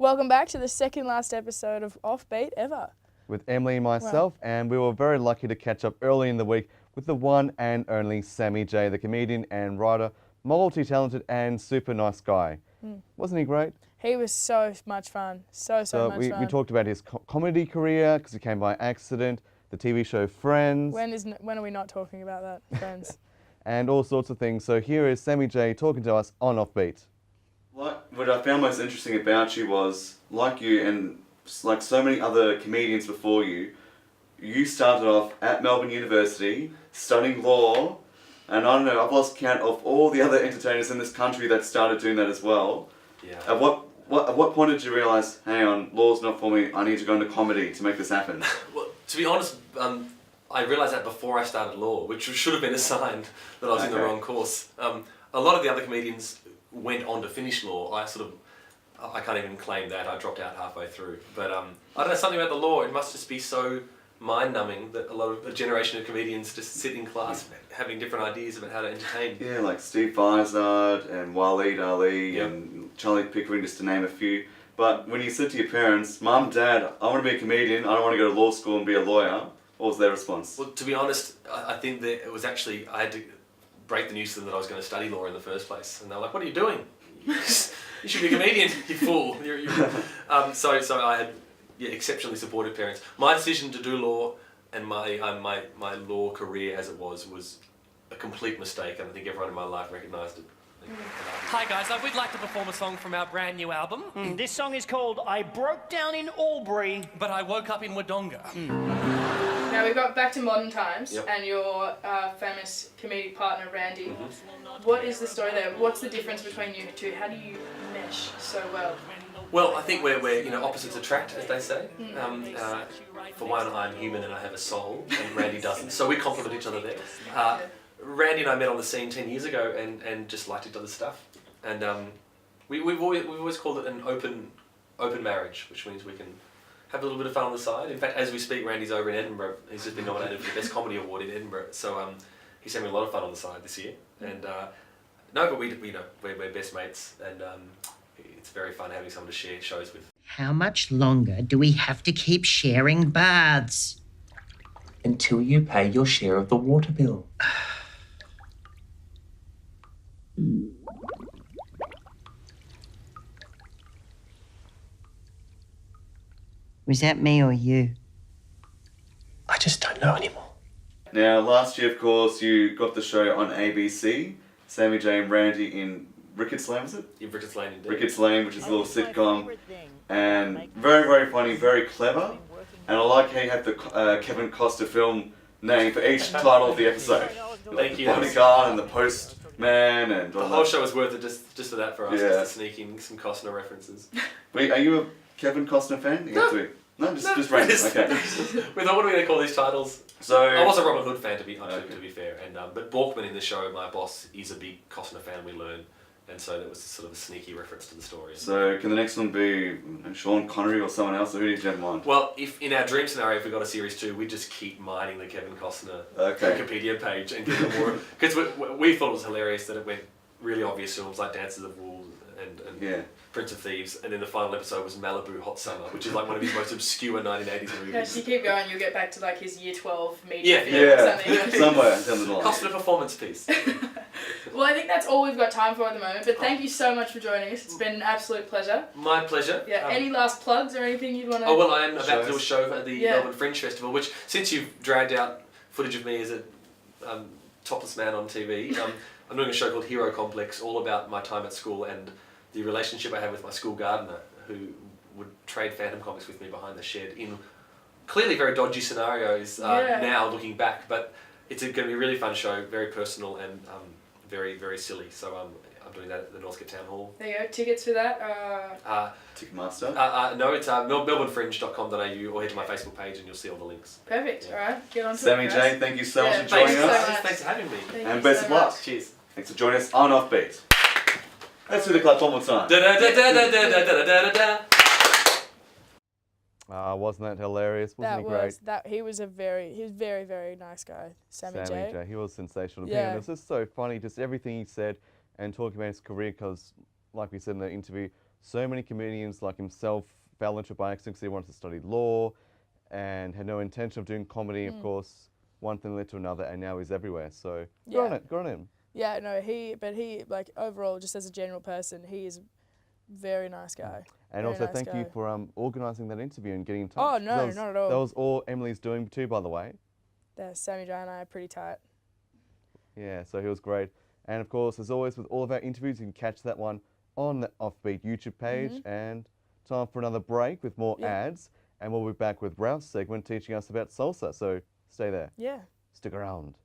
Welcome back to the second last episode of Offbeat ever. With Emily and myself, and we were very lucky to catch up early in the week with the one and only Sammy J, the comedian and writer, multi-talented and super nice guy. Wasn't he great? He was so much fun. So much fun. We talked about his comedy career, because he came by accident, the TV show Friends. When are we not talking about that, Friends? And all sorts of things. So here is Sammy J talking to us on Offbeat. What I found most interesting about you was, like you and like so many other comedians before you, you started off at Melbourne University studying law, and I don't know, I've lost count of all the other entertainers in this country that started doing that as well. Yeah. At what point did you realise, hang on, law's not for me, I need to go into comedy to make this happen? Well, to be honest, I realised that before I started law, which should have been a sign that I was in the wrong course. A lot of the other comedians went on to finish law. I can't even claim that. I dropped out halfway through. But I don't know, something about the law, it must just be so mind-numbing that a generation of comedians just sit in class having different ideas about how to entertain. Yeah, like Steve Vizard and Waleed Ali and Charlie Pickering, just to name a few. But when you said to your parents, Mum, Dad, I want to be a comedian, I don't want to go to law school and be a lawyer, what was their response? Well, to be honest, I think that it was actually, I had to break the news to them that I was going to study law in the first place. And they were like, what are you doing? You should be a comedian, you fool. So I had exceptionally supportive parents. My decision to do law and my law career as it was a complete mistake, and I think everyone in my life recognised it. Hi guys, we'd like to perform a song from our brand new album. This song is called I Broke Down in Albury, But I Woke Up in Wodonga. Now we got back to modern times, Yep. and your famous comedic partner Randy. What is the story there? What's the difference between you two? How do you mesh so well? Well, I think we're opposites attract, as they say. For one, I'm human and I have a soul, and Randy doesn't. So we complement each other there. Randy and I met on the scene 10 years ago and just liked each other's stuff. And we've always called it an open marriage, which means we can have a little bit of fun on the side. In fact, as we speak, Randy's over in Edinburgh. He's just been nominated for the Best Comedy Award in Edinburgh. So he's having a lot of fun on the side this year. And no, but we're best mates, and it's very fun having someone to share shows with. How much longer do we have to keep sharing baths? Until you pay your share of the water bill. Was that me or you? I just don't know anymore. Now, last year, of course, you got the show on ABC, Sammy J and Randy in Ricketts Lane, was it? In Ricketts Lane, indeed. Ricketts Lane, which is a little sitcom, and very, very funny, very clever, and I like how you have the Kevin Costner film name for each title of the episode. Thank you. The Bodyguard and the Postman and all The whole that. show was worth it just for that for us, Yeah. just to sneak in some Costner references. Wait, are you a Kevin Costner fan? You have to be. No, just random. Okay. We thought, what are we going to call these titles? So I was a Robin Hood fan, to be fair, and but Borkman in the show, my boss, is a big Costner fan. We learn, and so that was sort of a sneaky reference to the story. So can the next one be Sean Connery or someone else? Or who did you have in mind? Well, if in our dream scenario, if we got a series 2, we'd just keep mining the Kevin Costner Wikipedia page and get more, because we thought it was hilarious that it went really obvious films like Dances of Wool and Prince of Thieves, and then the final episode was Malibu Hot Summer, which is like one of his most obscure 1980s movies. If you keep going, you'll get back to like his year 12 media film or something. Somewhere down the line. Costner performance piece. Well, I think that's all we've got time for at the moment, but thank you so much for joining us. It's been an absolute pleasure. My pleasure. Yeah, any last plugs or anything you'd want to... Oh, well, I am about to do a show at the Melbourne Fringe Festival, which, since you've dragged out footage of me as a topless man on TV, I'm doing a show called Hero Complex, all about my time at school and the relationship I have with my school gardener, who would trade Phantom comics with me behind the shed in clearly very dodgy scenarios now, looking back, but it's going to be a really fun show, very personal and very, very silly. So I'm doing that at the Northcote Town Hall. There you go. Tickets for that? Ticketmaster? No, it's melbournefringe.com.au, or head to my Facebook page and you'll see all the links. Perfect. All right. Get on to Sammy it, J, guys. thank you so much for joining us. Thanks for having me. And best of luck. Cheers. Thanks for joining us on Offbeat. Let's do the clap one more time. Wasn't that hilarious? Wasn't he great? He was very, very nice guy, Sammy J. He was sensational to be on. It was just so funny, just everything he said and talking about his career, because like we said in the interview, so many comedians like himself fell into it by accident because he wanted to study law and had no intention of doing comedy. Of course, one thing led to another, and now he's everywhere. So good on him. Yeah, no, he like overall, just as a general person, he is a very nice guy. And Very also nice thank guy. you for organising that interview and getting in touch. Oh, no, not at all. That was all Emily's doing too, by the way. Sammy J and I are pretty tight. Yeah, so he was great. And of course, as always, with all of our interviews, you can catch that one on the Offbeat YouTube page. And time for another break with more ads. And we'll be back with Ralph's segment teaching us about salsa. So stay there. Yeah. Stick around.